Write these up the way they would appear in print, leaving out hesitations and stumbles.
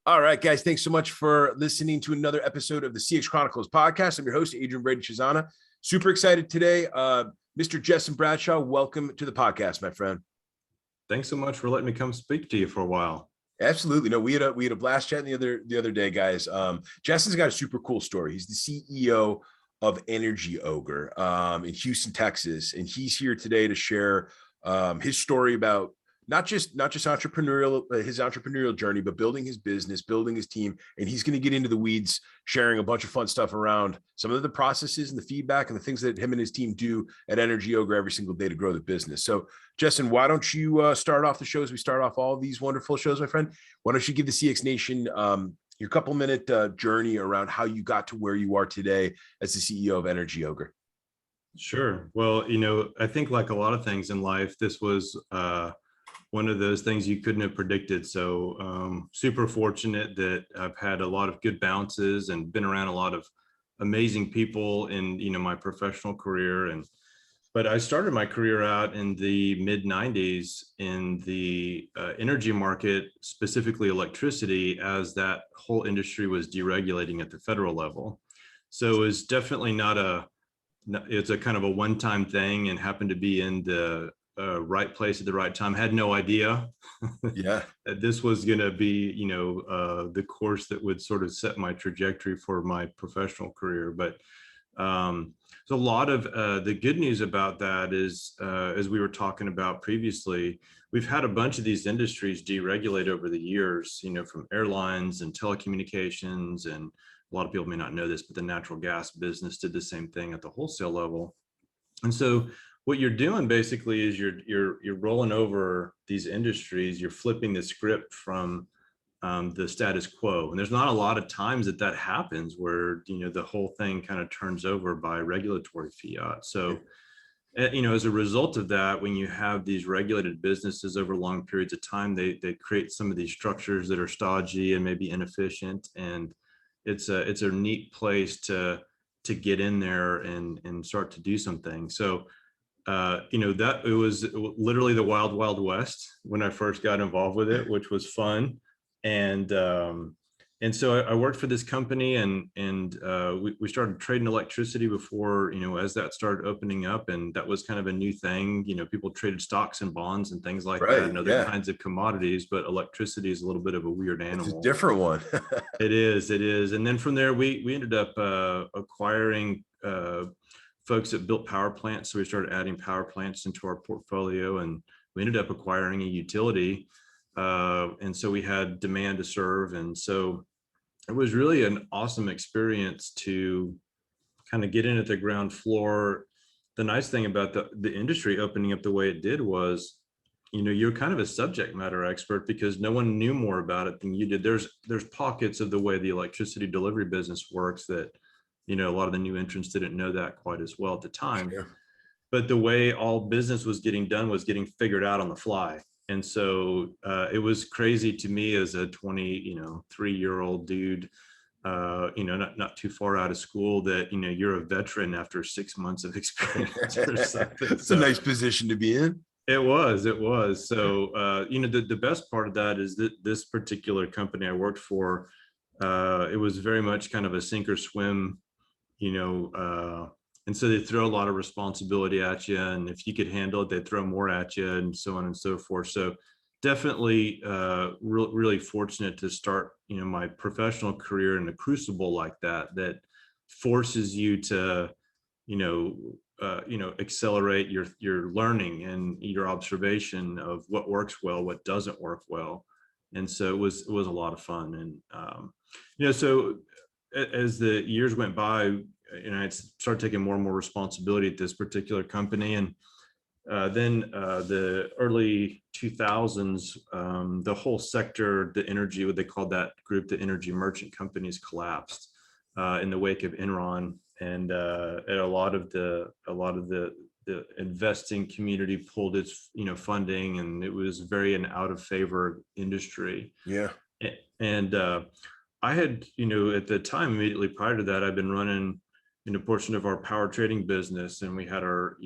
All right, guys. Thanks so much for listening to another episode of the CX Chronicles Podcast. I'm your host, Adrian Bradshaw. Super excited today. Mr. Jesson Bradshaw, welcome to the podcast, my friend. Thanks so much for letting me come speak to you for a while. Absolutely. No, we had a blast chatting the other day, guys. Jesson's got a super cool story. He's the CEO of Energy Ogre in Houston, Texas, and he's here today to share his story about not just entrepreneurial, his entrepreneurial journey, but building his business, building his team. And he's going to get into the weeds, sharing a bunch of fun stuff around some of the processes and the feedback and the things that him and his team do at Energy Ogre every single day to grow the business. So, Jesson, why don't you start off the show as we start off all these wonderful shows, my friend? Why don't you give the CX Nation your couple-minute journey around how you got to where you are today as the CEO of Energy Ogre? Sure. Well, I think like a lot of things in life, this was one of those things you couldn't have predicted. So super fortunate that I've had a lot of good bounces and been around a lot of amazing people in, my professional career. But I started my career out in the mid 90s in the energy market, specifically electricity, as that whole industry was deregulating at the federal level. So it was definitely it's a kind of a one-time thing and happened to be in the right place at the right time. Had no idea that this was going to be, the course that would sort of set my trajectory for my professional career. But so a lot of the good news about that is, as we were talking about previously, we've had a bunch of these industries deregulate over the years, from airlines and telecommunications, and a lot of people may not know this, but the natural gas business did the same thing at the wholesale level. And so what you're doing basically is you're rolling over these industries, you're flipping the script from the status quo. And there's not a lot of times that happens where, the whole thing kind of turns over by regulatory fiat. So, as a result of that, when you have these regulated businesses over long periods of time, they create some of these structures that are stodgy and maybe inefficient. And it's a neat place to get in there and start to do something. So, that it was literally the wild, wild west when I first got involved with it, which was fun. And so I worked for this company and we started trading electricity before, as that started opening up, and that was kind of a new thing. People traded stocks and bonds and things like that and other kinds of commodities, but electricity is a little bit of a weird animal. It's a different one. It is. And then from there, we ended up acquiring folks that built power plants. So we started adding power plants into our portfolio, and we ended up acquiring a utility. And so we had demand to serve. And so it was really an awesome experience to kind of get in at the ground floor. The nice thing about the industry opening up the way it did was, you're kind of a subject matter expert because no one knew more about it than you did. There's pockets of the way the electricity delivery business works that, a lot of the new entrants didn't know that quite as well at the time. Sure. But the way all business was getting done was getting figured out on the fly. And so it was crazy to me as a 23-year-old dude, not too far out of school, that, you're a veteran after 6 months of experience or something. It's a nice position to be in. It was. So, the best part of that is that this particular company I worked for, it was very much kind of a sink or swim, and so they throw a lot of responsibility at you, and if you could handle it, they throw more at you, and so on and so forth. So definitely really fortunate to start, my professional career in a crucible like that forces you to, accelerate your learning and your observation of what works well, what doesn't work well. And so it was a lot of fun. And, so as the years went by, I started taking more and more responsibility at this particular company. And then the early 2000s, the whole sector, the energy, what they called that group, the energy merchant companies, collapsed in the wake of Enron. And a lot of the investing community pulled its funding, and it was very an out of favor industry. Yeah. And I had, at the time immediately prior to that, I've been running a portion of our power trading business, and we had our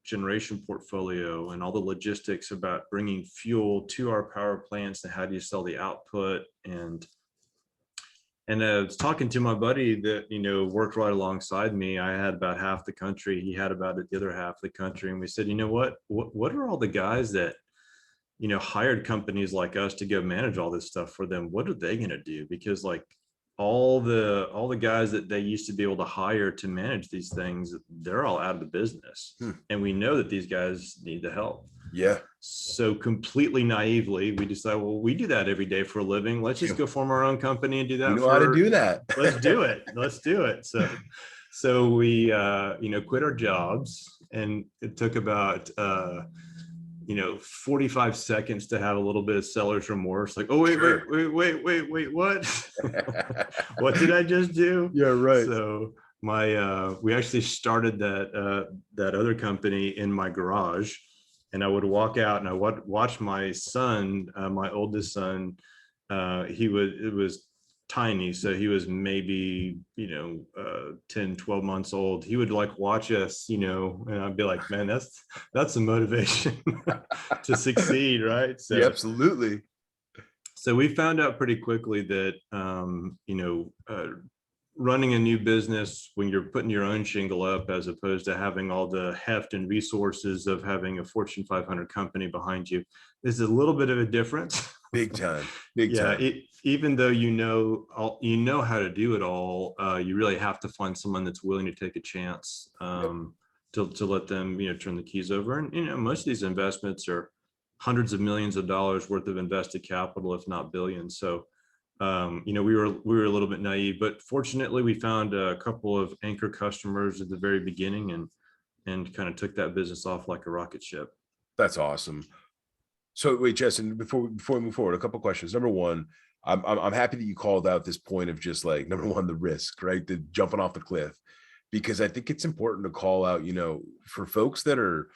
generation portfolio and all the logistics about bringing fuel to our power plants and how do you sell the output. And And I was talking to my buddy that, worked right alongside me. I had about half the country. He had about the other half of the country. And we said, what are all the guys that, hired companies like us to go manage all this stuff for them? What are they going to do? Because like all the guys that they used to be able to hire to manage these things, they're all out of the business. And we know that these guys need the help. Yeah. So completely naively, we decided, well, we do that every day for a living. Let's just go form our own company and do that. You know how to do that. Let's do it. Let's do it. So we, quit our jobs, and it took about, 45 seconds to have a little bit of seller's remorse. Like, oh, wait, what? What did I just do? Yeah, right. So we actually started that other company in my garage. And I would walk out and I would watch my son, my oldest son. It was tiny. So he was maybe, 10, 12 months old. He would like watch us, and I'd be like, man, that's the motivation to succeed. Right. So yeah, absolutely. So we found out pretty quickly that, running a new business when you're putting your own shingle up, as opposed to having all the heft and resources of having a Fortune 500 company behind you, is a little bit of a difference. Big time. Big time. Even though you know how to do it all, you really have to find someone that's willing to take a chance to let them turn the keys over. And most of these investments are hundreds of millions of dollars worth of invested capital, if not billions. So we were a little bit naive, but fortunately we found a couple of anchor customers at the very beginning and kind of took that business off like a rocket ship. That's awesome. So wait, Jesson, before we move forward, a couple of questions. Number one, I'm happy that you called out this point of just like, number one, the risk, right? The jumping off the cliff, because I think it's important to call out, for folks that are,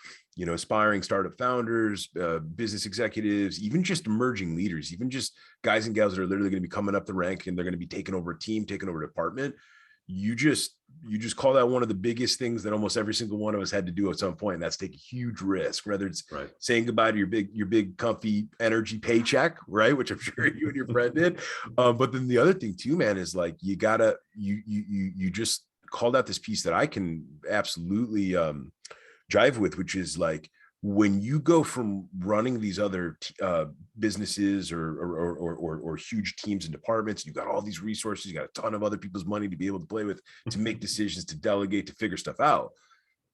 aspiring startup founders, business executives, even just emerging leaders, even just guys and gals that are literally going to be coming up the rank and they're going to be taking over a team, taking over a department. You just call that one of the biggest things that almost every single one of us had to do at some point. And that's take a huge risk, whether it's saying goodbye to your big comfy energy paycheck, right? Which I'm sure you and your friend did. But then the other thing too, man, is like, you just called out this piece that I can absolutely jive with, which is like, when you go from running these other businesses or huge teams and departments, you've got all these resources, you got a ton of other people's money to be able to play with, to make decisions, to delegate, to figure stuff out.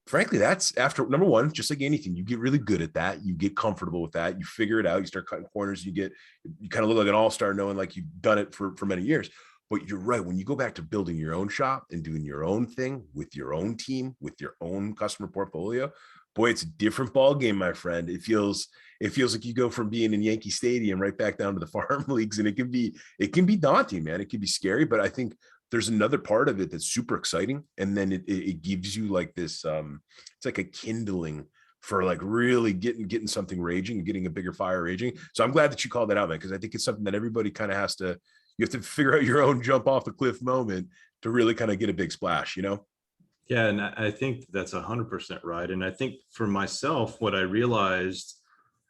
Frankly, that's after number one, just like anything, you get really good at that. You get comfortable with that. You figure it out. You start cutting corners. You kind of look like an all-star, knowing like you've done it for many years. But you're right. When you go back to building your own shop and doing your own thing with your own team, with your own customer portfolio, boy, it's a different ball game, my friend. It feels like you go from being in Yankee Stadium right back down to the farm leagues, and it can be daunting, man. It can be scary, but I think there's another part of it that's super exciting, and then it gives you like this. It's like a kindling for like really getting something raging and getting a bigger fire raging. So I'm glad that you called that out, man, because I think it's something that everybody kind of has to. You have to figure out your own jump off the cliff moment to really kind of get a big splash, Yeah, and I think that's 100% right. And I think for myself, what I realized,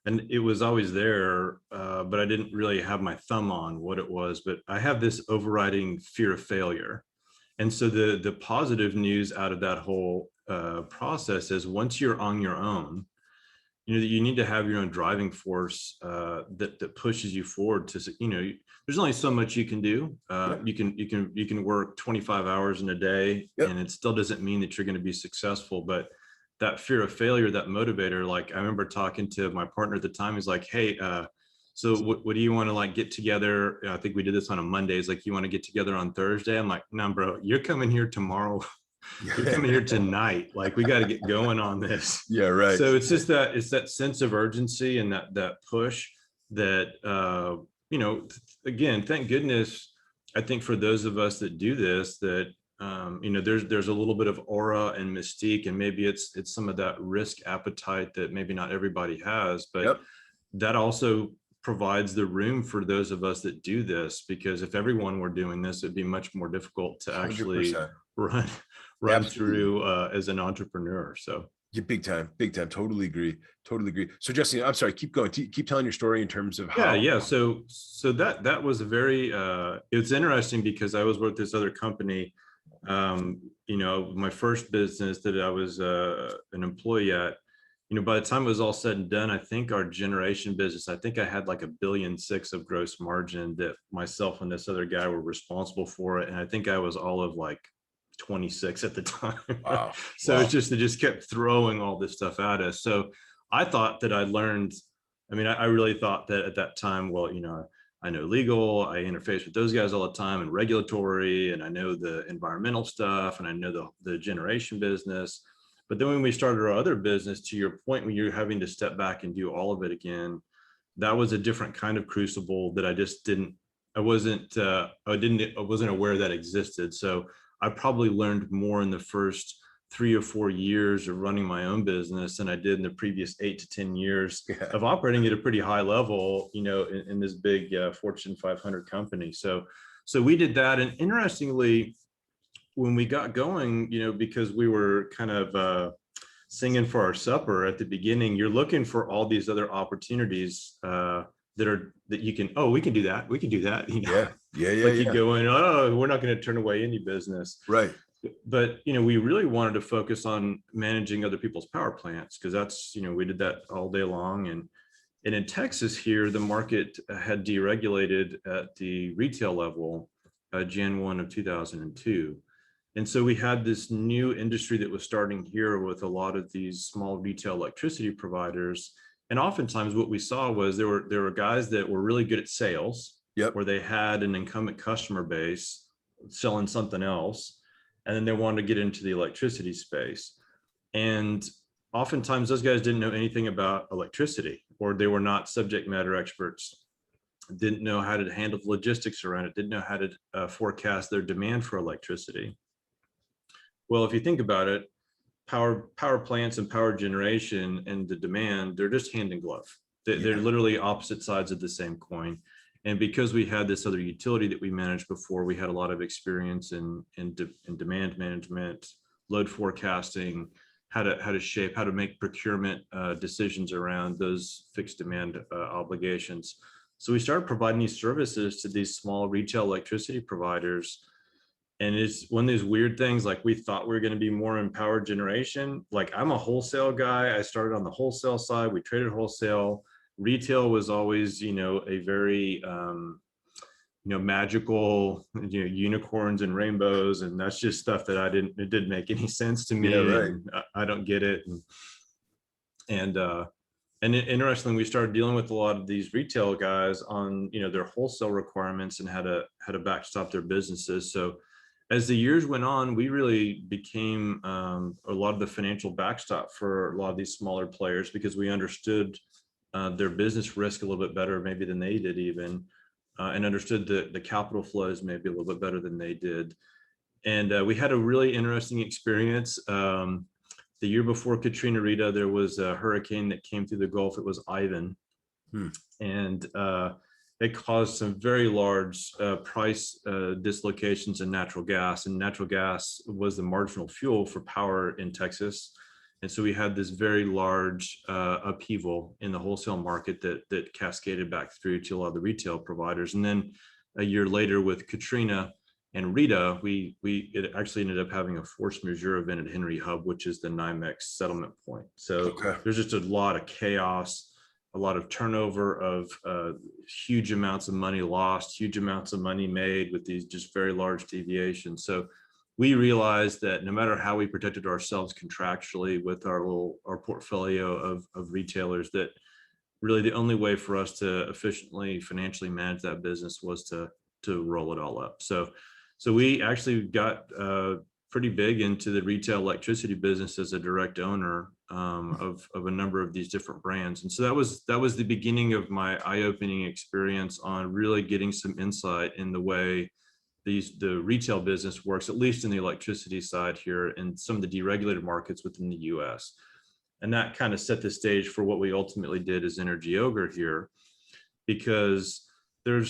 and it was always there, but I didn't really have my thumb on what it was, but I have this overriding fear of failure. And so the positive news out of that whole process is, once you're on your own, you need to have your own driving force that pushes you forward to, there's only so much you can do. You can work 25 hours in a day, and it still doesn't mean that you're going to be successful. But that fear of failure, that motivator, like I remember talking to my partner at the time, he's like, hey, so what do you want to like get together? I think we did this on a Monday. It's like, you want to get together on Thursday? I'm like, no, bro, you're coming here tomorrow. You're coming here tonight. Like, we got to get going on this. Yeah, right. So it's just that sense of urgency and that push that, again, thank goodness, I think for those of us that do this, that, there's a little bit of aura and mystique, and maybe it's some of that risk appetite that maybe not everybody has, but that also provides the room for those of us that do this, because if everyone were doing this, it'd be much more difficult to actually 100%. run through as an entrepreneur. So Yeah, big time, big time. Totally agree. Totally agree. So Jesse, I'm sorry, keep going. Keep telling your story in terms of Yeah, how. yeah. So that was a very it's interesting because I was with this other company. My first business that I was an employee at, by the time it was all said and done, I think our generation business, I think I had like $1.6 billion of gross margin that myself and this other guy were responsible for it. And I think I was all of like 26 at the time. Wow. So Wow. it's just, they just kept throwing all this stuff at us. So I thought that I learned, I really thought that at that time, well, I know legal, I interface with those guys all the time, and regulatory, and I know the environmental stuff, and I know the generation business. But then when we started our other business, to your point, when you're having to step back and do all of it again, that was a different kind of crucible that I just didn't, I wasn't aware that existed. So I probably learned more in the first 3 or 4 years of running my own business than I did in the previous 8 to 10 years Yeah. of operating at a pretty high level, in this big Fortune 500 company. So we did that. And interestingly, when we got going, because we were kind of singing for our supper at the beginning, you're looking for all these other opportunities that you can, we can do that. We can do that. Yeah. Yeah. Yeah. Like you Yeah. go in, oh, we're not going to turn away any business. Right. But, we really wanted to focus on managing other people's power plants, because that's, we did that all day long. And in Texas here, the market had deregulated at the retail level, Jan 1 of 2002. And so we had this new industry that was starting here with a lot of these small retail electricity providers. And oftentimes what we saw was there were guys that were really good at sales, Yep. where they had an incumbent customer base selling something else, and then they wanted to get into the electricity space. And oftentimes those guys didn't know anything about electricity, or they were not subject matter experts, didn't know how to handle the logistics around it, didn't know how to forecast their demand for electricity. Well, if you think about it, power plants and power generation and the demand, they're just hand in glove. They're literally opposite sides of the same coin. And because we had this other utility that we managed before, we had a lot of experience in demand management, load forecasting, how to make procurement decisions around those fixed demand obligations. So we started providing these services to these small retail electricity providers. And it's one of these weird things, like we thought we were going to be more in power generation. Like I'm a wholesale guy. I started on the wholesale side. We traded wholesale. Retail was always, a very, magical, unicorns and rainbows. And that's just stuff that it didn't make any sense to me. Yeah, right. And I don't get it. And interestingly, we started dealing with a lot of these retail guys on, their wholesale requirements and how to backstop their businesses. So as the years went on, we really became a lot of the financial backstop for a lot of these smaller players, because we understood their business risk a little bit better, maybe than they did even, and understood the capital flows maybe a little bit better than they did. And we had a really interesting experience. The year before Katrina Rita, there was a hurricane that came through the Gulf. It was Ivan. And it caused some very large price dislocations in natural gas. And natural gas was the marginal fuel for power in Texas. And so we had this very large upheaval in the wholesale market that cascaded back through to a lot of the retail providers. And then a year later with Katrina and Rita, it actually ended up having a force majeure event at Henry Hub, which is the NYMEX settlement point. So there's just a lot of chaos, a lot of turnover of huge amounts of money lost, huge amounts of money made with these just very large deviations. So we realized that no matter how we protected ourselves contractually with our portfolio of retailers, that really the only way for us to efficiently financially manage that business was to roll it all up. So we actually got pretty big into the retail electricity business as a direct owner of a number of these different brands. And so that was the beginning of my eye-opening experience on really getting some insight in the way the retail business works, at least in the electricity side here, and some of the deregulated markets within the US. And that kind of set the stage for what we ultimately did as Energy Ogre here, because there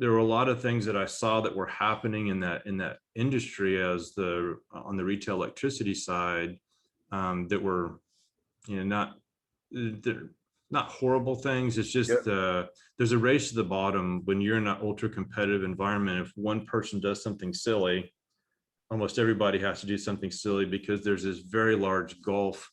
were a lot of things that I saw that were happening in that industry on the retail electricity side that were not, they're not horrible things. It's just, Yep. there's a race to the bottom when you're in an ultra competitive environment. If one person does something silly, almost everybody has to do something silly, because there's this very large gulf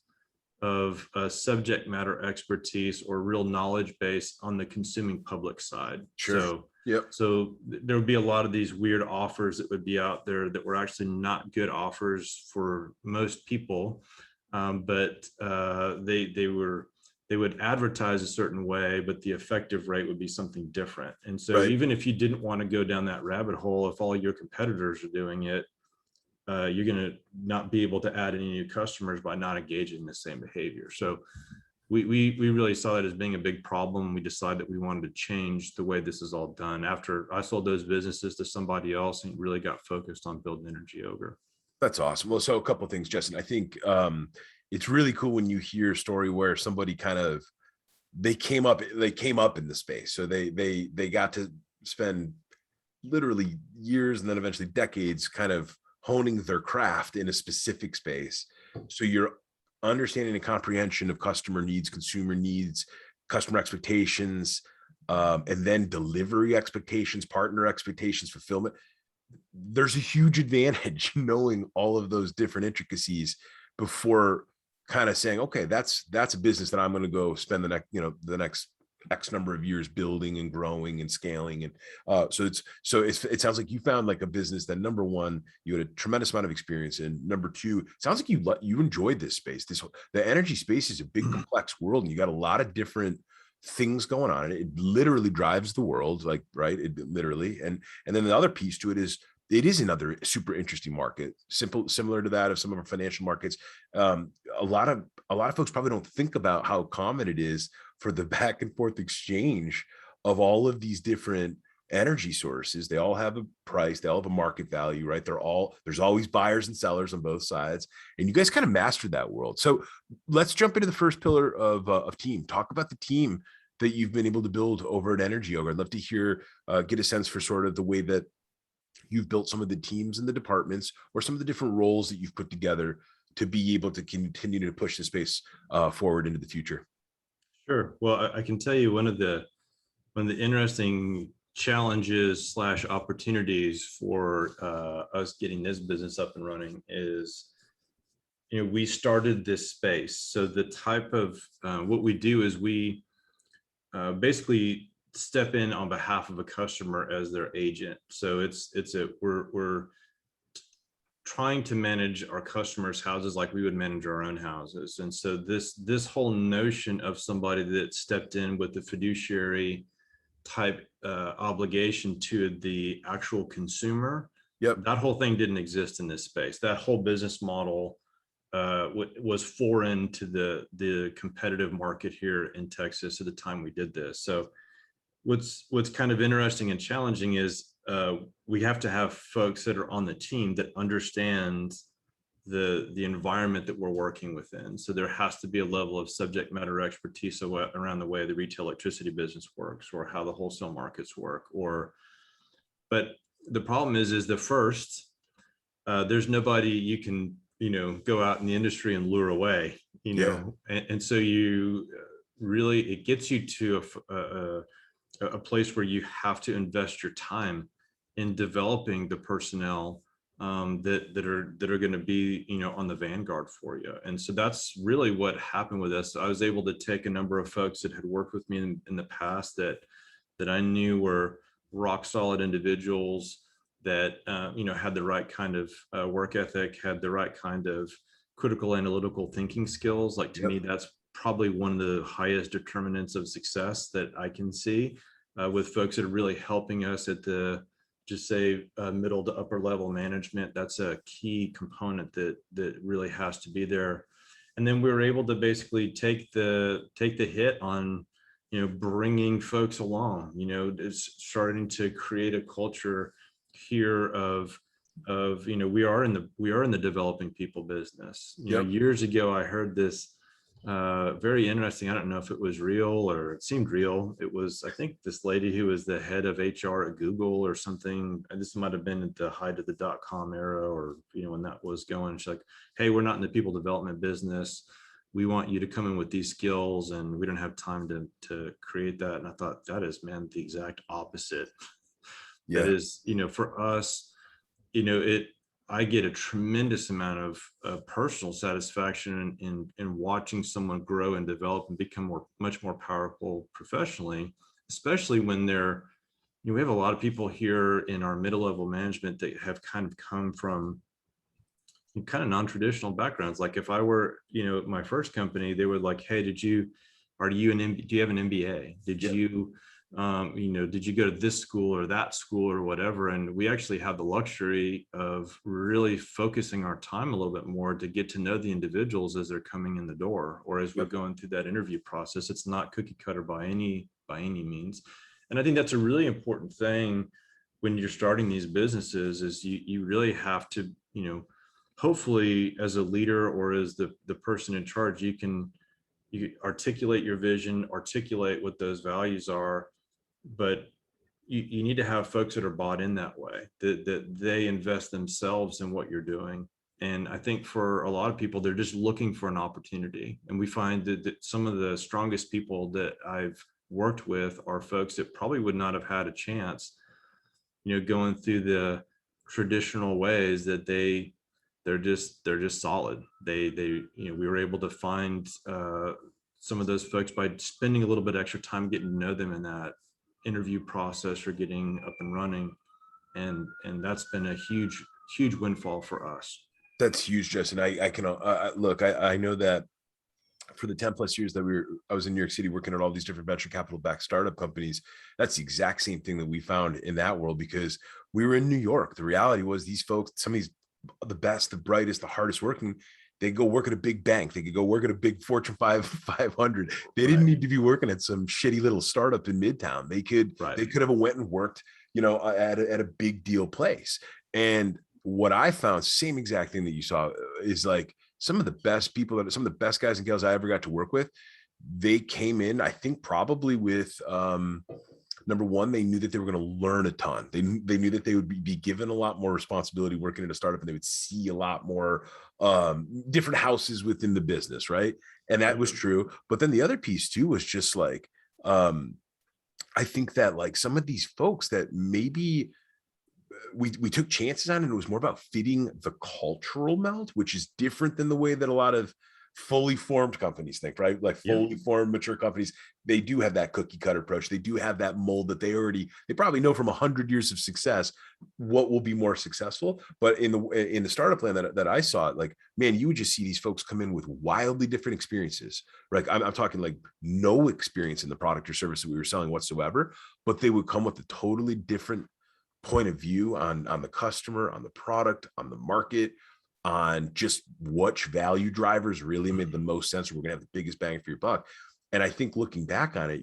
of subject matter expertise or real knowledge base on the consuming public side. Sure. Yep. So there would be a lot of these weird offers that would be out there that were actually not good offers for most people, but they would advertise a certain way, but the effective rate would be something different. And so Right. even if you didn't want to go down that rabbit hole, if all your competitors are doing it, you're going to not be able to add any new customers by not engaging in the same behavior. So we really saw that as being a big problem. We decided that we wanted to change the way this is all done. After I sold those businesses to somebody else and really got focused on building Energy Ogre. That's awesome. Well, so a couple of things, Jesson. I think it's really cool when you hear a story where somebody they came up in the space. So they got to spend literally years and then eventually decades kind of honing their craft in a specific space. So your understanding and comprehension of customer needs, consumer needs, customer expectations, and then delivery expectations, partner expectations, fulfillment. There's a huge advantage knowing all of those different intricacies before kind of saying, okay, that's a business that I'm going to go spend the next X number of years building and growing and scaling. And it sounds like you found like a business that, number one, you had a tremendous amount of experience in. Number two, it sounds like you enjoyed this space. The energy space is a big, complex world, and you got a lot of different things going on. It literally drives the world, like, right? It literally. And then the other piece to it is, it is another super interesting market, similar to that of some of our financial markets. A lot of folks probably don't think about how common it is for the back and forth exchange of all of these different energy sources. They all have a price, they all have a market value, right? There's always buyers and sellers on both sides, and you guys kind of mastered that world. So let's jump into the first pillar of team. Talk about the team that you've been able to build over at Energy Ogre. I'd love to hear, get a sense for sort of the way that you've built some of the teams and the departments, or some of the different roles that you've put together to be able to continue to push the space forward into the future. Sure. Well, I can tell you one of the interesting challenges / opportunities for us getting this business up and running is, we started this space. So the type of what we do is we basically step in on behalf of a customer as their agent. So we're trying to manage our customers' houses like we would manage our own houses. And so this whole notion of somebody that stepped in with the fiduciary type obligation to the actual consumer, Yep. that whole thing didn't exist in this space. That whole business model was foreign to the competitive market here in Texas at the time we did this. So what's kind of interesting and challenging is we have to have folks that are on the team that understand the environment that we're working within. So there has to be a level of subject matter expertise around the way the retail electricity business works, or how the wholesale markets work. But the problem is there's nobody you can go out in the industry and lure away. And so it gets you to a place where you have to invest your time in developing the personnel that are going to be on the vanguard for you. And so that's really what happened with us. I was able to take a number of folks that had worked with me in the past that I knew were rock solid individuals that had the right kind of work ethic, had the right kind of critical analytical thinking skills. Like, to me, that's probably one of the highest determinants of success that I can see with folks that are really helping us at the middle to upper level management. That's a key component that really has to be there. And then we were able to basically take the hit on bringing folks along. It's starting to create a culture here of we are in the developing people business. Years ago I heard this very interesting, I don't know if it was real or it seemed real. It was, I think, this lady who was the head of HR at Google or something. This might have been at the height of the .com era, or when that was going. She's like, hey, we're not in the people development business. we want you to come in with these skills and we don't have time to create that. And I thought, that is, man, the exact opposite. Yeah. That is, for us, I get a tremendous amount of personal satisfaction in watching someone grow and develop and become much more powerful professionally, especially when they're, we have a lot of people here in our middle level management that have kind of come from kind of non-traditional backgrounds. Like if I were, my first company, they were like, hey, do you have an MBA? Did you, did you go to this school or that school or whatever? And we actually have the luxury of really focusing our time a little bit more to get to know the individuals as they're coming in the door, or as we're going through that interview process. It's not cookie cutter by any means. And I think that's a really important thing when you're starting these businesses, is you really have to, hopefully as a leader or as the person in charge, you articulate your vision, articulate what those values are, but you need to have folks that are bought in that way, that they invest themselves in what you're doing. And I think for a lot of people, they're just looking for an opportunity. And we find that some of the strongest people that I've worked with are folks that probably would not have had a chance, going through the traditional ways, that they're just solid. We were able to find some of those folks by spending a little bit extra time getting to know them in that interview process or getting up and running. And that's been a huge windfall for us. That's huge, Jesson. I can look, I know that for the 10 plus years that I was in New York City working at all these different venture capital backed startup companies, that's the exact same thing that we found in that world, because we were in New York. The reality was these folks, some of these, the best, the brightest, the hardest working, they go work at a big bank. They could go work at a big Fortune 500. They didn't need to be working at some shitty little startup in Midtown. They could have went and worked, at a big deal place. And what I found, same exact thing that you saw, is like some of the best people, some of the best guys and gals I ever got to work with, they came in, I think probably with, number one, they knew that they were going to learn a ton. They knew that they would be given a lot more responsibility working in a startup, and they would see a lot more different houses within the business, right? And that was true. But then the other piece too was just like, I think that like some of these folks that maybe we took chances on, and it was more about fitting the cultural melt, which is different than the way that a lot of fully formed companies think, right? Like fully formed, mature companies, they do have that cookie cutter approach. They do have that mold that they probably know from 100 years of success what will be more successful. But in the startup plan that I saw, like, man, you would just see these folks come in with wildly different experiences. Like I'm talking like no experience in the product or service that we were selling whatsoever, but they would come with a totally different point of view on the customer, on the product, on the market, on just which value drivers really made the most sense, or we're gonna have the biggest bang for your buck. And I think looking back on it,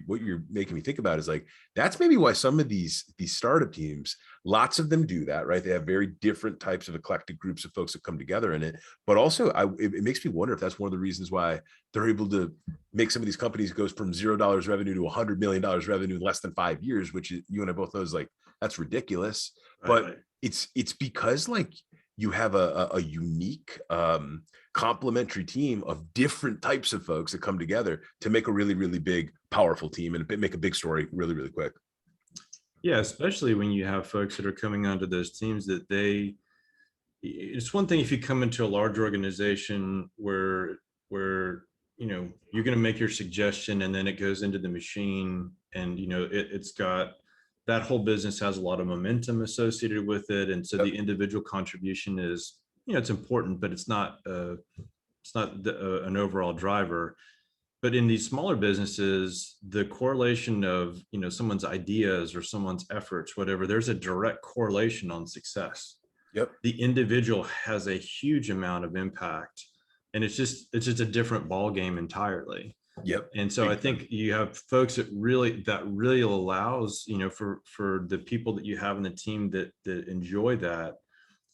what you're making me think about is like, that's maybe why some of these startup teams, lots of them do that, right? They have very different types of eclectic groups of folks that come together in it. But also it makes me wonder if that's one of the reasons why they're able to make some of these companies goes from $0 revenue to $100 million revenue in less than 5 years, which is, you and I both know, is like, that's ridiculous. But it's because like you have a unique complementary team of different types of folks that come together to make a really, really big, powerful team and make a big story really, really quick. Yeah, especially when you have folks that are coming onto those teams that it's one thing if you come into a large organization where you're going to make your suggestion and then it goes into the machine, and it's got, that whole business has a lot of momentum associated with it. And so the individual contribution is, it's important, but it's not an overall driver. But in these smaller businesses, the correlation of, someone's ideas or someone's efforts, whatever, there's a direct correlation on success. The individual has a huge amount of impact, and it's just a different ball game entirely. And so I think you have folks that really allows, for the people that you have in the team that enjoy that,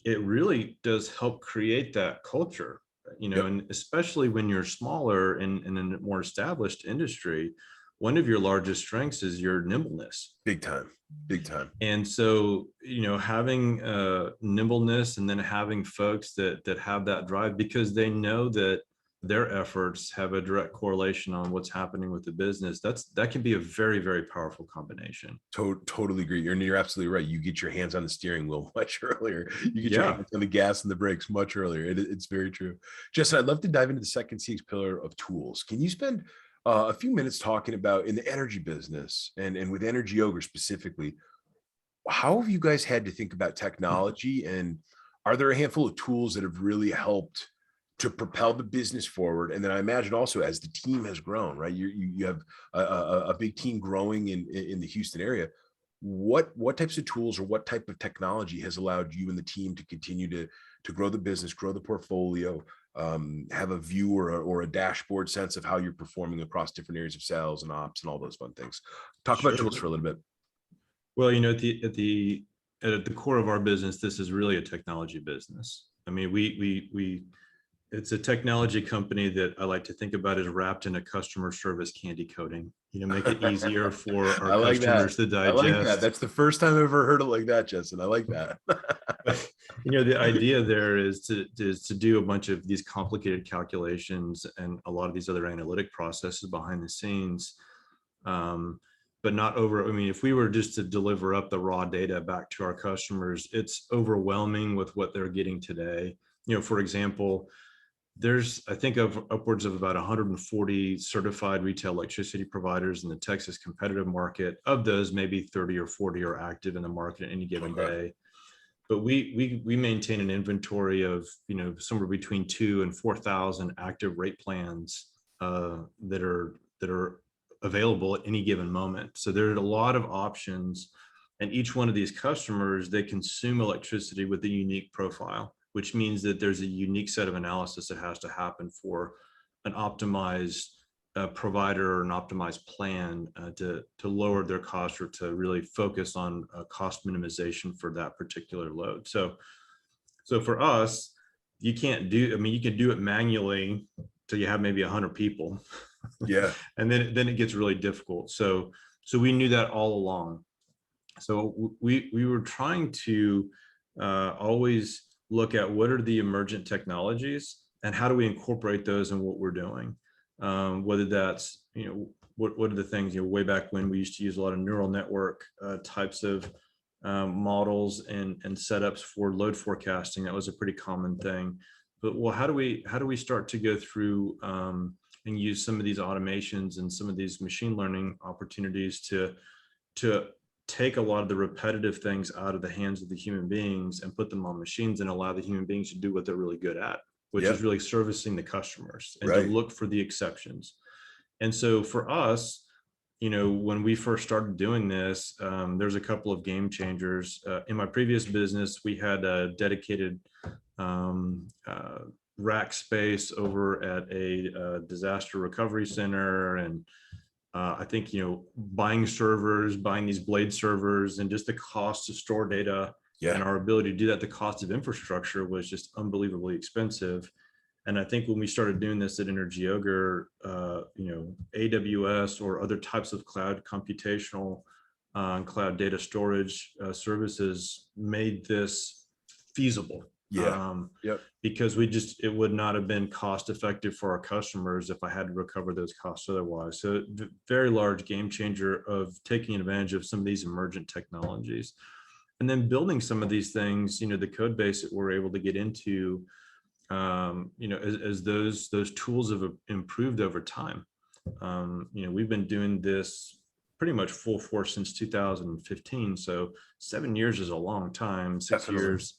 it really does help create that culture, and especially when you're smaller in a more established industry, one of your largest strengths is your nimbleness. Big time. And so, having nimbleness, and then having folks that have that drive, because they know that their efforts have a direct correlation on what's happening with the business, that can be a very, very powerful combination. Totally agree. You're absolutely right. You get your hands on the steering wheel much earlier. You get your Yeah. hands on the gas and the brakes much earlier. It's very true. Jesson, I'd love to dive into the second CX pillar of tools. Can you spend a few minutes talking about in the energy business and with Energy Ogre specifically, how have you guys had to think about technology, and are there a handful of tools that have really helped to propel the business forward? And then I imagine also as the team has grown, right? You have a big team growing in the Houston area. What types of tools or what type of technology has allowed you and the team to continue to grow the business, grow the portfolio, have a view or a dashboard sense of how you're performing across different areas of sales and ops and all those fun things? Talk about tools for a little bit. Well, at the core of our business, this is really a technology business. I mean, it's a technology company that I like to think about as wrapped in a customer service candy coating. Make it easier for our customers to digest. I like that. That's the first time I've ever heard it like that, Jesson. I like that. The idea there is to do a bunch of these complicated calculations and a lot of these other analytic processes behind the scenes. But not over, if we were just to deliver up the raw data back to our customers, it's overwhelming with what they're getting today. For example, there's, I think, of upwards of about 140 certified retail electricity providers in the Texas competitive market. Of those, maybe 30 or 40 are active in the market at any given day. But we maintain an inventory of, somewhere between 2,000 and 4,000 active rate plans that are available at any given moment. So there are a lot of options, and each one of these customers, they consume electricity with a unique profile, which means that there's a unique set of analysis that has to happen for an optimized provider or an optimized plan to lower their cost or to really focus on cost minimization for that particular load. So for us, you can do it manually till you have maybe 100 people. Yeah. And then it gets really difficult. So we knew that all along. So we were trying to always look at what are the emergent technologies and how do we incorporate those in what we're doing. Whether that's, what are the things, way back when we used to use a lot of neural network types of models and setups for load forecasting. That was a pretty common thing. But well, how do we start to go through and use some of these automations and some of these machine learning opportunities to take a lot of the repetitive things out of the hands of the human beings and put them on machines and allow the human beings to do what they're really good at, which is really servicing the customers and to look for the exceptions. And so for us, when we first started doing this, there's a couple of game changers. In my previous business, we had a dedicated rack space over at a disaster recovery center. And I think, buying these blade servers and just the cost to store data and our ability to do that, the cost of infrastructure was just unbelievably expensive. And I think when we started doing this at Energy Ogre, AWS or other types of cloud computational and cloud data storage services made this feasible. Because it would not have been cost effective for our customers if I had to recover those costs otherwise. So very large game changer of taking advantage of some of these emergent technologies. And then building some of these things, the code base that we're able to get into, as those tools have improved over time. We've been doing this pretty much full force since 2015. So 7 years is a long time. 6 years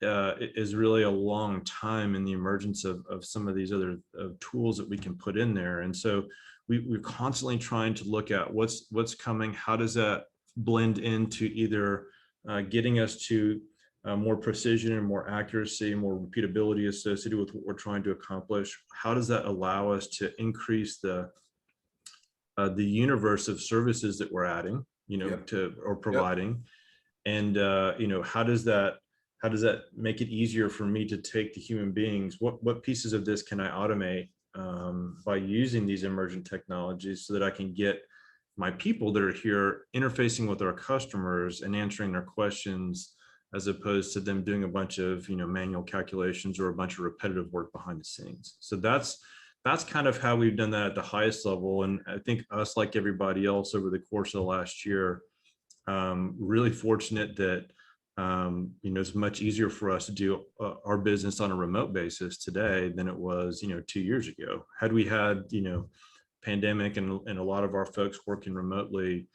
is really a long time in the emergence of some of these other tools that we can put in there. And so we're constantly trying to look at what's coming. How does that blend into either getting us to more precision and more accuracy, more repeatability associated with what we're trying to accomplish? How does that allow us to increase the universe of services that we're adding, or providing? And how does that make it easier for me to take the human beings? What pieces of this can I automate by using these emergent technologies so that I can get my people that are here interfacing with our customers and answering their questions, as opposed to them doing a bunch of manual calculations or a bunch of repetitive work behind the scenes. So that's that's kind of how we've done that at the highest level. And I think us, like everybody else over the course of the last year, really fortunate that, it's much easier for us to do our business on a remote basis today than it was, 2 years ago. Had we had, pandemic and a lot of our folks working remotely,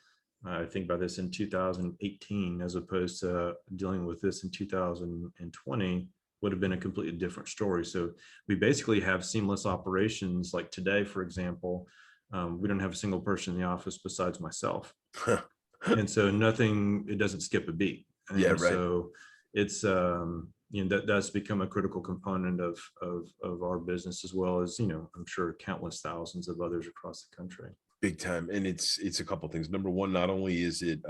I think by this in 2018, as opposed to dealing with this in 2020, would have been a completely different story. So we basically have seamless operations. Like today, for example, we don't have a single person in the office besides myself. And so it doesn't skip a beat. And Yeah, right. so it's, that's become a critical component of our business, as well as, I'm sure countless thousands of others across the country. Big time. And it's a couple things. Number one, not only is it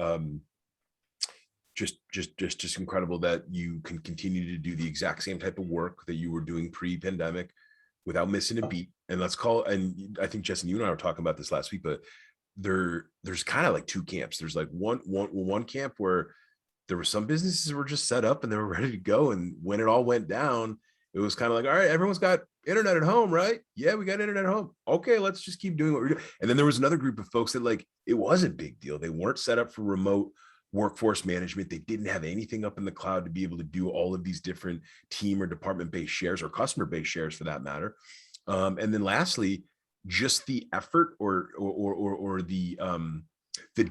just incredible that you can continue to do the exact same type of work that you were doing pre-pandemic without missing a beat. And and I think Jesson, you and I were talking about this last week, but there's kind of like two camps. There's like one camp where there were some businesses were just set up and they were ready to go. And when it all went down, it was kind of like, all right, everyone's got internet at home, right? Yeah, we got internet at home. Okay, let's just keep doing what we're doing. And then there was another group of folks that like, it was a big deal. They weren't set up for remote workforce management. They didn't have anything up in the cloud to be able to do all of these different team or department-based shares or customer-based shares for that matter. And then lastly, just the effort or the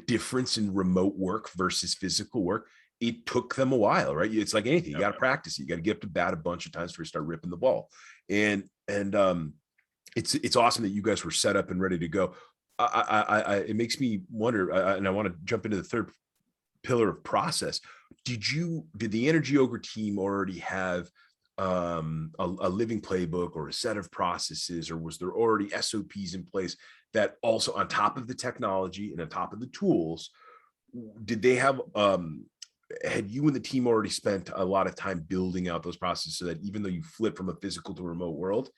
difference in remote work versus physical work. It took them a while, right? It's like anything, you got to practice it. You got to get up to bat a bunch of times before you start ripping the ball. And it's awesome that you guys were set up and ready to go. It makes me wonder, and I want to jump into the third pillar of process. Did the Energy Ogre team already have a living playbook or a set of processes, or was there already SOPs in place that also, on top of the technology and on top of the tools, did they have had you and the team already spent a lot of time building out those processes so that even though you flip from a physical to a remote world,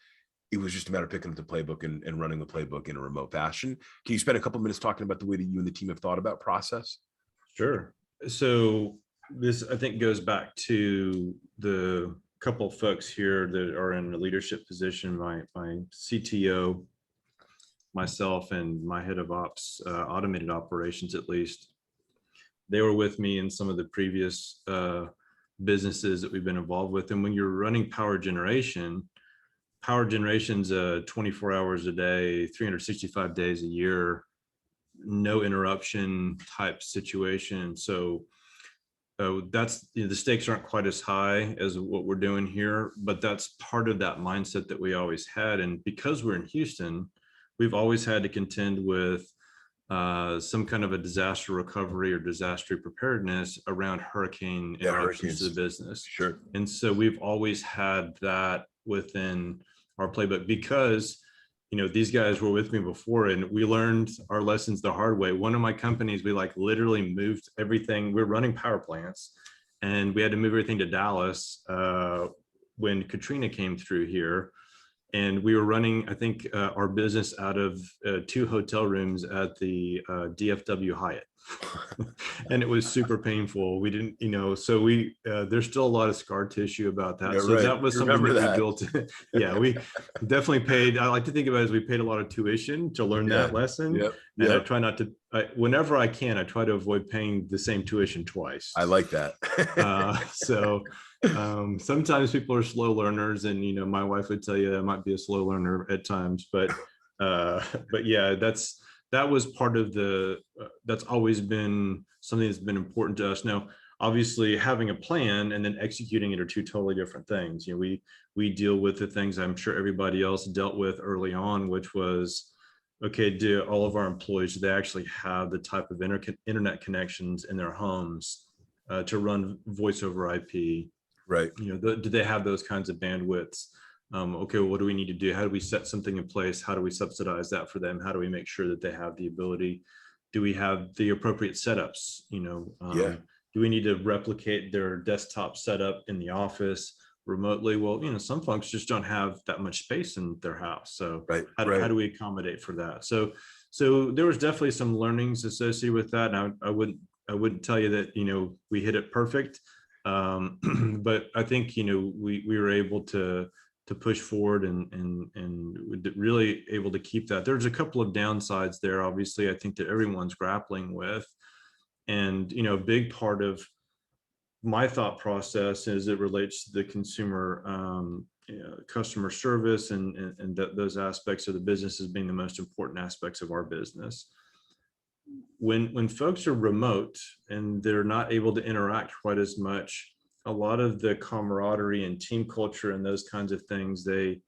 it was just a matter of picking up the playbook and running the playbook in a remote fashion? Can you spend a couple minutes talking about the way that you and the team have thought about process? Sure. So this, I think, goes back to the couple of folks here that are in a leadership position, my CTO, myself, and my head of ops, automated operations, at least. They were with me in some of the previous businesses that we've been involved with. And when you're running power generation's 24 hours a day, 365 days a year, no interruption type situation. So that's, the stakes aren't quite as high as what we're doing here, but that's part of that mindset that we always had. And because we're in Houston, we've always had to contend with some kind of a disaster recovery or disaster preparedness around hurricane interruptions to the business. Sure. And so we've always had that within our playbook, because these guys were with me before and we learned our lessons the hard way. One of my companies, we like literally moved everything. We're running power plants and we had to move everything to Dallas when Katrina came through here. And we were running, I think, our business out of 2 hotel rooms at the DFW Hyatt. And it was super painful. We didn't, so there's still a lot of scar tissue about that. Yeah, so right. that was something that we built. Yeah, we definitely paid. I like to think about it as we paid a lot of tuition to learn that lesson. Yep. And I try not to, whenever I can, I try to avoid paying the same tuition twice. I like that. So sometimes people are slow learners, and my wife would tell you I might be a slow learner at times, but yeah, that was part of that's always been something that's been important to us. Now, obviously, having a plan and then executing it are two totally different things. We deal with the things I'm sure everybody else dealt with early on, which was, okay, do all of our employees, do they actually have the type of internet connections in their homes to run voice over IP? Right. Do they have those kinds of bandwidths? Okay, what do we need to do? How do we set something in place? How do we subsidize that for them? How do we make sure that they have the ability? Do we have the appropriate setups? Do we need to replicate their desktop setup in the office remotely? Well, some folks just don't have that much space in their house. So how do we accommodate for that? So there was definitely some learnings associated with that. And I wouldn't tell you that, we hit it perfect. But I think, we were able to push forward and really able to keep that. There's a couple of downsides there, obviously, I think that everyone's grappling with. And, a big part of my thought process as it relates to the consumer, customer service and those aspects of the business as being the most important aspects of our business. When folks are remote and they're not able to interact quite as much, a lot of the camaraderie and team culture and those kinds of things, they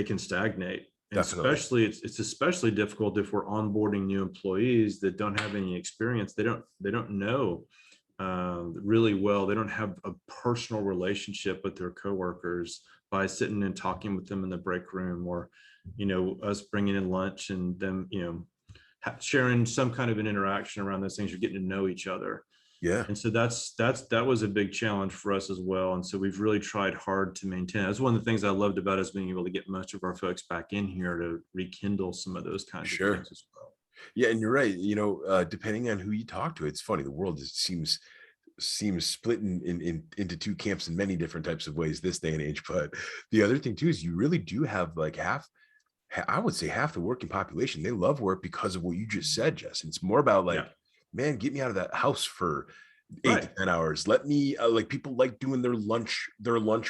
can stagnate. And Definitely. it's especially difficult if we're onboarding new employees that don't have any experience. They don't know really well. They don't have a personal relationship with their coworkers by sitting and talking with them in the break room, or us bringing in lunch and them sharing some kind of an interaction around those things. You're getting to know each other. Yeah. And so that was a big challenge for us as well. And so we've really tried hard to maintain. That's one of the things I loved about us being able to get most of our folks back in here to rekindle some of those kinds of things as well. Yeah, and you're right. Depending on who you talk to, it's funny. The world just seems split into two camps in many different types of ways this day and age. But the other thing too is you really do have like I would say half the working population. They love work because of what you just said, Jesson. It's more about like, man, get me out of that house for 8 to 10 hours. Let me like, people like doing their lunch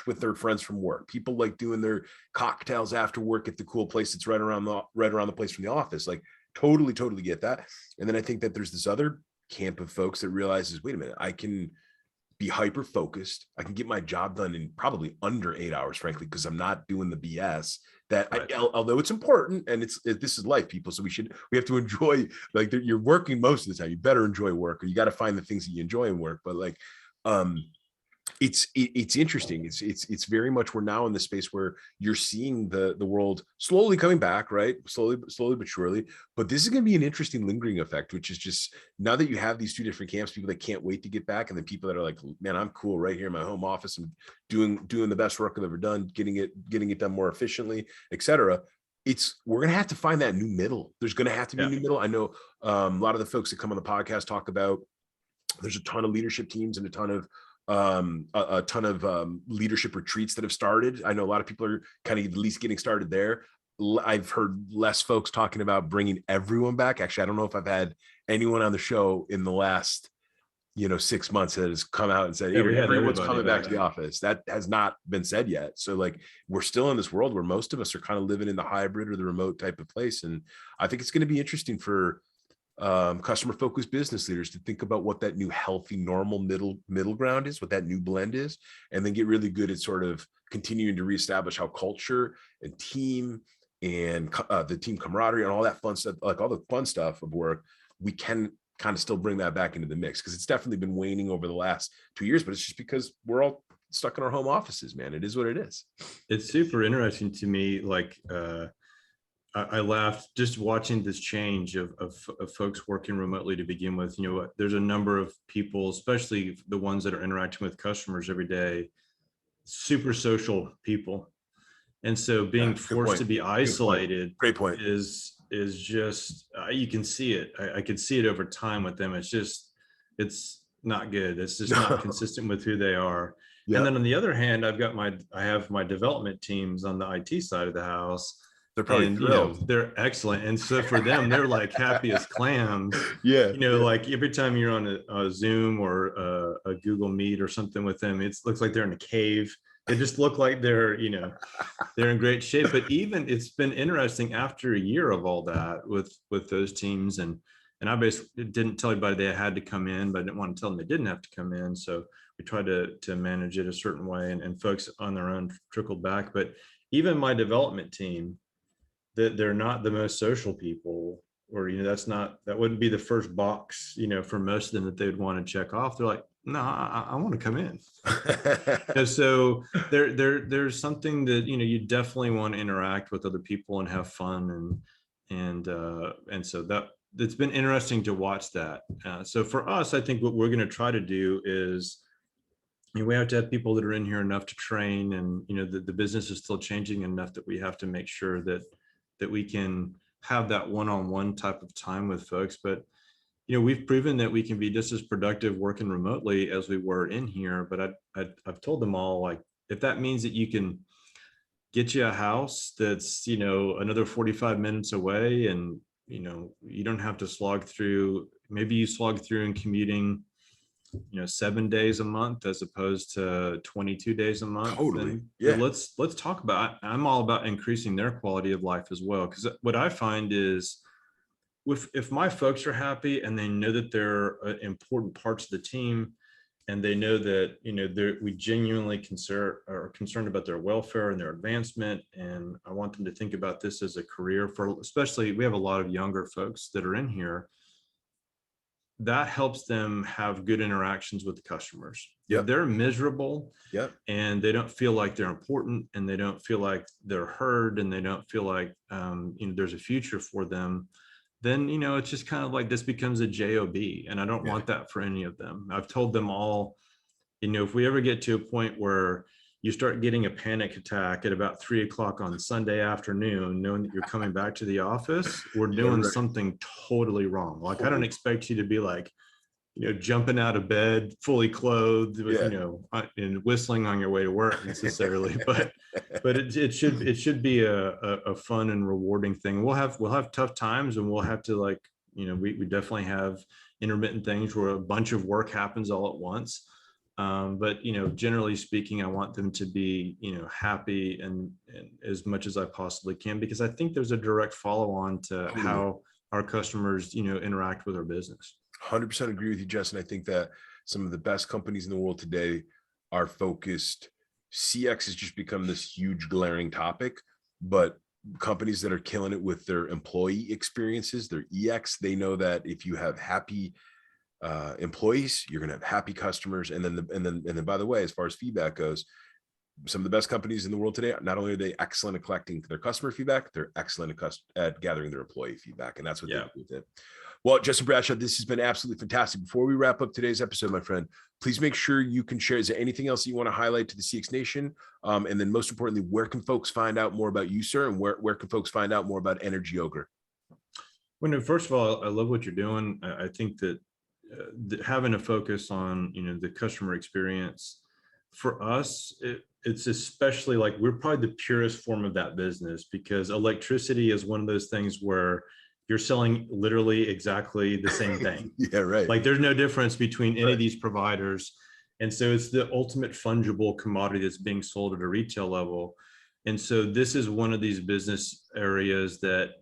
with their friends from work. People like doing their cocktails after work at the cool place that's right around the place from the office. Like totally get that. And then I think that there's this other camp of folks that realizes, wait a minute, I can be hyper focused. I can get my job done in probably under 8 hours, frankly, because I'm not doing the BS that although it's important and this is life, people. So we have to enjoy, like, you're working most of the time. You better enjoy work, or you got to find the things that you enjoy in work. But like, it's interesting. It's very much, we're now in the space where you're seeing the world slowly coming back, right? Slowly but surely. But this is going to be an interesting lingering effect, which is just, now that you have these two different camps, people that can't wait to get back, and then people that are like, man, I'm cool right here in my home office. I'm doing the best work I've ever done, getting it done more efficiently, etc. We're going to have to find that new middle. There's going to have to be a new middle. I know a lot of the folks that come on the podcast talk about, there's a ton of leadership teams and a ton of leadership retreats that have started. I know a lot of people are kind of at least getting started there. I've heard less folks talking about bringing everyone back. Actually, I don't know if I've had anyone on the show in the last 6 months that has come out and said, hey, everyone's coming back to the office. That has not been said yet. So like, we're still in this world where most of us are kind of living in the hybrid or the remote type of place. And I think it's going to be interesting for customer focused business leaders to think about what that new healthy, normal middle ground is, what that new blend is, and then get really good at sort of continuing to reestablish how culture and team and the team camaraderie and all that fun stuff, like all the fun stuff of work, we can kind of still bring that back into the mix, because it's definitely been waning over the last 2 years, but it's just because we're all stuck in our home offices, man. It is what it is. It's super interesting to me. Like, I laughed just watching this change of folks working remotely to begin with. There's a number of people, especially the ones that are interacting with customers every day, super social people. And so being forced to be isolated Great point. is just, you can see it. I can see it over time with them. It's not good. It's just not consistent with who they are. Yep. And then on the other hand, I have my development teams on the IT side of the house. They're probably thrilled. They're excellent. And so for them, they're like happy as clams. Yeah. Like every time you're on a Zoom or a Google Meet or something with them, it looks like they're in a cave. They just look like they're in great shape. But even it's been interesting after a year of all that with those teams. And I basically didn't tell everybody they had to come in, but I didn't want to tell them they didn't have to come in. So we tried to manage it a certain way, and folks on their own trickled back. But even my development team, that they're not the most social people, or that wouldn't be the first box for most of them that they'd want to check off. They're like, no, I want to come in. And so there's something that you definitely want to interact with other people and have fun, and so that it's been interesting to watch that. So for us, I think what we're going to try to do is, we have to have people that are in here enough to train, and the business is still changing enough that we have to make sure that we can have that one-on-one type of time with folks. But we've proven that we can be just as productive working remotely as we were in here. But I've told them all, like, if that means that you can get you a house that's, another 45 minutes away, and, you don't have to slog through, maybe you slog through and commuting, 7 days a month as opposed to 22 days a month. Totally. And Yeah. let's talk about, I'm all about increasing their quality of life as well. Because what I find is, if my folks are happy and they know that they're important parts of the team, and they know that, we genuinely are concerned about their welfare and their advancement, and I want them to think about this as a career, for especially, we have a lot of younger folks that are in here, that helps them have good interactions with the customers. Yep. If they're miserable, Yep. and they don't feel like they're important, and they don't feel like they're heard, and they don't feel like there's a future for them, then it's just kind of like, this becomes a job, and I don't want that for any of them. I've told them all, if we ever get to a point where you start getting a panic attack at about 3 o'clock on Sunday afternoon, knowing that you're coming back to the office, we're doing something totally wrong. Like, I don't expect you to be like, jumping out of bed, fully clothed, with, and whistling on your way to work necessarily, but it should be a fun and rewarding thing. We'll have tough times, and we'll have to, like, we definitely have intermittent things where a bunch of work happens all at once. But generally speaking, I want them to be happy and as much as I possibly can, because I think there's a direct follow on to how our customers interact with our business. 100% agree with you, Jesson. I think that some of the best companies in the world today are focused. CX has just become this huge glaring topic, but companies that are killing it with their employee experiences, their EX, they know that if you have happy employees, you're going to have happy customers. And then by the way, as far as feedback goes, some of the best companies in the world today, not only are they excellent at collecting their customer feedback, they're excellent at gathering their employee feedback. And that's what they do with it. Well, Jesson Bradshaw, this has been absolutely fantastic. Before we wrap up today's episode, my friend, please make sure you can share. Is there anything else you want to highlight to the CX Nation? And then most importantly, where can folks find out more about you, sir? And where can folks find out more about Energy Ogre? Well, first of all, I love what you're doing. I think that having a focus on, the customer experience for us, it's especially, like, we're probably the purest form of that business, because electricity is one of those things where you're selling literally exactly the same thing. Yeah, right. Like, there's no difference between any of these providers. And so it's the ultimate fungible commodity that's being sold at a retail level. And so this is one of these business areas that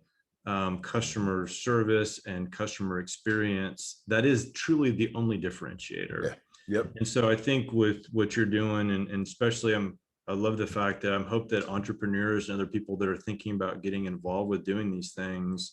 customer service and customer experience, that is truly the only differentiator. Yeah. Yep. And so I think with what you're doing, and especially I love the fact that I hope that entrepreneurs and other people that are thinking about getting involved with doing these things,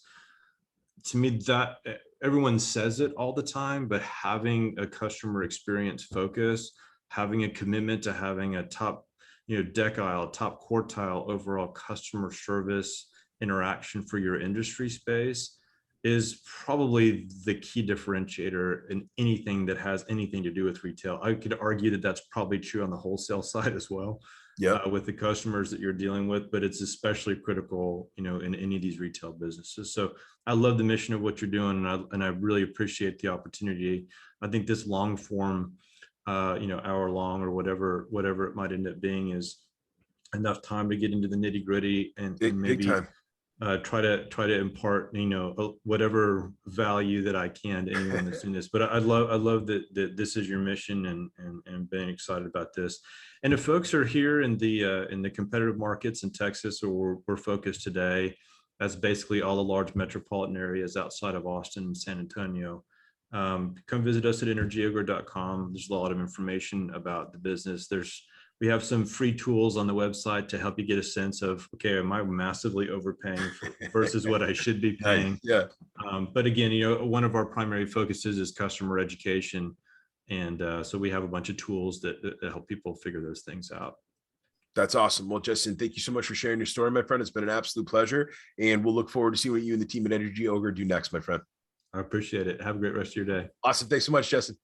to me, that everyone says it all the time, but having a customer experience focus, having a commitment to having a top, decile, top quartile overall customer service interaction for your industry space is probably the key differentiator in anything that has anything to do with retail. I could argue that that's probably true on the wholesale side as well. With the customers that you're dealing with, but it's especially critical, in any of these retail businesses. So I love the mission of what you're doing, and I really appreciate the opportunity. I think this long form, hour long or whatever it might end up being, is enough time to get into the nitty gritty and maybe try to impart, whatever value that I can to anyone that's in this. But I love that this is your mission, and being excited about this. And if folks are here in the competitive markets in Texas, or we're focused today, that's basically all the large metropolitan areas outside of Austin and San Antonio. Come visit us at energyogre.com. There's a lot of information about the business. We have some free tools on the website to help you get a sense of, okay, am I massively overpaying versus what I should be paying? Yeah. But again, one of our primary focuses is customer education. And so we have a bunch of tools that help people figure those things out. That's awesome. Well, Jesson, thank you so much for sharing your story, my friend. It's been an absolute pleasure. And we'll look forward to seeing what you and the team at Energy Ogre do next, my friend. I appreciate it. Have a great rest of your day. Awesome. Thanks so much, Jesson.